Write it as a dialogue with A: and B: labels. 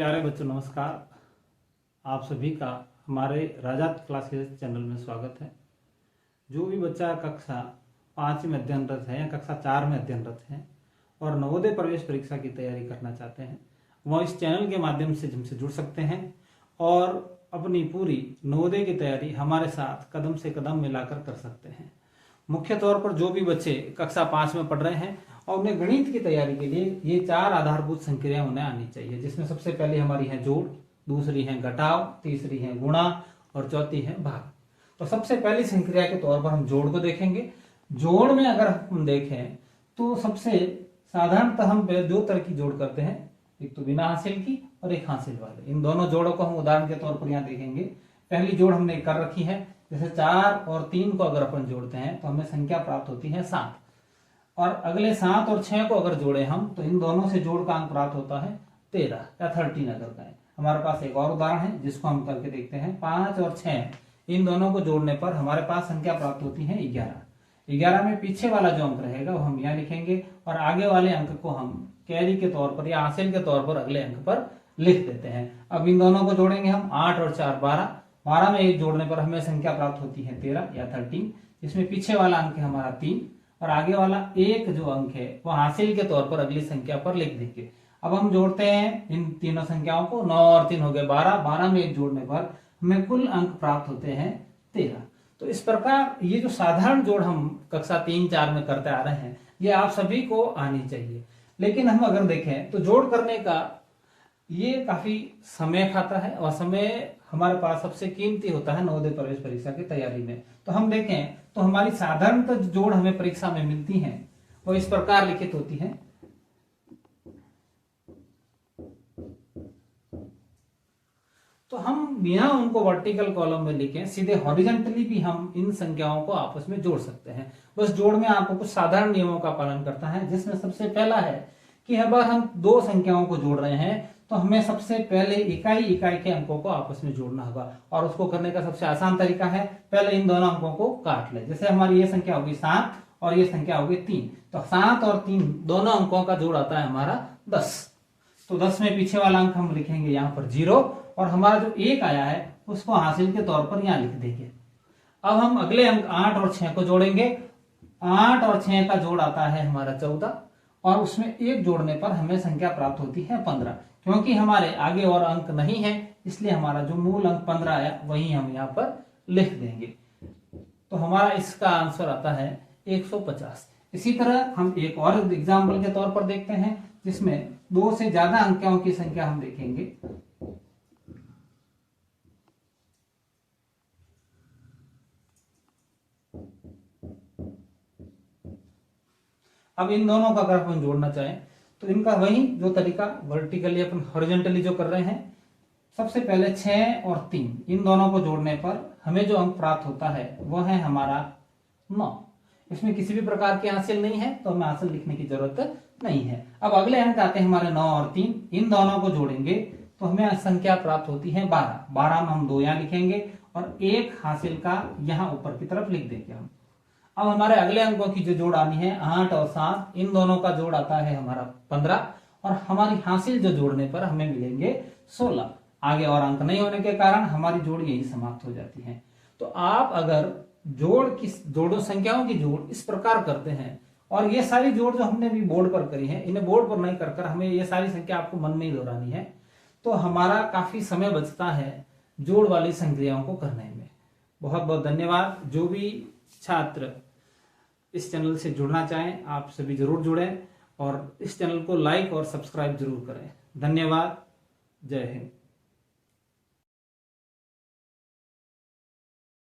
A: प्यारे बच्चों नमस्कार। आप सभी का हमारे राजात क्लासेस चैनल में स्वागत है। जो भी बच्चा कक्षा 5 में अध्ययनरत है या कक्षा 4 में अध्ययनरत है और नवोदय प्रवेश परीक्षा की तैयारी करना चाहते हैं, वह इस चैनल के माध्यम से हमसे जुड़ सकते हैं और अपनी पूरी नवोदय की तैयारी हमारे साथ कदम से कदम मिलाकर कर सकते हैं। मुख्य तौर पर जो भी बच्चे कक्षा 5 में पढ़ रहे हैं और उन्हें गणित की तैयारी के लिए ये 4 आधारभूत संक्रियाएं उन्हें आनी चाहिए, जिसमें सबसे पहले हमारी है जोड़, दूसरी है घटाव, तीसरी है गुणा और चौथी है भाग। तो सबसे पहली संक्रिया के तौर पर हम जोड़ को देखेंगे। जोड़ में अगर हम देखें तो सबसे साधारणतः हम दो तरह की जोड़ करते हैं, एक तो बिना हासिल की और एक हासिल वाले। इन दोनों जोड़ों को हम उदाहरण के तौर पर यहाँ देखेंगे। पहली जोड़ हमने कर रखी है, जैसे 4 और 3 को अगर अपन जोड़ते हैं तो हमें संख्या प्राप्त होती है 7, और अगले 7 और 6 को अगर जोड़े हम तो इन दोनों से जोड़ का अंक प्राप्त होता है 13 या 13 अगर कहें। हमारे पास एक और उदाहरण है जिसको हम करके देखते हैं। 5 और 6 इन दोनों को जोड़ने पर हमारे पास संख्या प्राप्त होती है 11। 11 में पीछे वाला जो अंक रहेगा वो हम यहाँ लिखेंगे और आगे वाले अंक को हम कैरी के तौर पर या हासिल के तौर पर अगले अंक पर लिख देते हैं। अब इन दोनों को जोड़ेंगे हम, 8 और 4 12। 12 में एक जोड़ने पर हमें संख्या प्राप्त होती है 13 या 13, जिसमें पीछे वाला अंक है हमारा 3 और आगे वाला एक जो अंक है वह हासिल के तौर पर अगली संख्या पर लिख देंगे। अब हम जोड़ते हैं इन तीनों संख्याओं को, 9 और 3 हो गए 12। 12 में एक जोड़ने पर हमें कुल अंक प्राप्त होते हैं 13। तो इस प्रकार ये जो साधारण जोड़ हम कक्षा 3-4 में करते आ रहे हैं ये आप सभी को आनी चाहिए। लेकिन हम अगर देखें तो जोड़ करने का ये काफी समय खाता है और समय हमारे पास सबसे कीमती होता है नवोदय प्रवेश परीक्षा की तैयारी में। तो हम देखें तो हमारी साधारणतः जोड़ हमें परीक्षा में मिलती हैं वो इस प्रकार लिखित होती है। तो हम बिना उनको वर्टिकल कॉलम में लिखें सीधे हॉरिजॉन्टली भी हम इन संख्याओं को आपस में जोड़ सकते हैं। बस जोड़ में आपको कुछ साधारण नियमों का पालन करता है, जिसमें सबसे पहला है कि अगर हम दो संख्याओं को जोड़ रहे हैं तो हमें सबसे पहले इकाई इकाई के अंकों को आपस में जोड़ना होगा और उसको करने का सबसे आसान तरीका है पहले इन दोनों अंकों को काट ले। जैसे हमारी ये संख्या होगी 7 और ये संख्या होगी 3, तो 7 और 3 दोनों अंकों का जोड़ आता है हमारा 10। तो 10 में पीछे वाला अंक हम लिखेंगे यहाँ पर 0 और हमारा जो 1 आया है उसको हासिल के तौर पर यहाँ लिख देंगे। अब हम अगले अंक 8 और 6 को जोड़ेंगे। 8 और 6 का जोड़ आता है हमारा 14 और उसमें एक जोड़ने पर हमें संख्या प्राप्त होती है 15। क्योंकि हमारे आगे और अंक नहीं है इसलिए हमारा जो मूल अंक 15 आया वही हम यहाँ पर लिख देंगे। तो हमारा इसका आंसर आता है 150। इसी तरह हम एक और एग्जाम्पल के तौर पर देखते हैं जिसमें 2 से ज्यादा अंकों की संख्या हम देखेंगे। अब इन दोनों का अगर हम जोड़ना चाहें तो इनका वही जो तरीका वर्टिकली अपन हॉरिजॉन्टली जो कर रहे हैं, सबसे पहले 6 और 3 इन दोनों को जोड़ने पर हमें जो अंक प्राप्त होता है वह है हमारा 9। इसमें किसी भी प्रकार की हासिल नहीं है तो हमें हासिल लिखने की जरूरत नहीं है। अब अगले अंक आते हैं हमारे 9 और 3, इन दोनों को जोड़ेंगे तो हमें संख्या प्राप्त होती है 12। 12 में हम 2 यहाँ लिखेंगे और एक हासिल का यहाँ ऊपर की तरफ लिख देंगे हम। अब हमारे अगले अंकों की जो जोड़ आनी है 8 और 7, इन दोनों का जोड़ आता है हमारा 15 और हमारी हासिल जो जोड़ने पर हमें मिलेंगे 16। आगे और अंक नहीं होने के कारण हमारी जोड़ यही समाप्त हो जाती है। तो आप अगर जोड़ों संख्याओं की जोड़ इस प्रकार करते हैं और ये सारी जोड़ जो हमने भी बोर्ड पर करी है इन्हें बोर्ड पर नहीं कर हमें ये सारी संख्या आपको मन में ही दोहरानी है, तो हमारा काफी समय बचता है जोड़ वाली संक्रियाओं को करने में। बहुत बहुत धन्यवाद। जो भी छात्र इस चैनल से जुड़ना चाहें आप सभी जरूर जुड़ें और इस चैनल को लाइक और सब्सक्राइब जरूर करें। धन्यवाद। जय हिंद।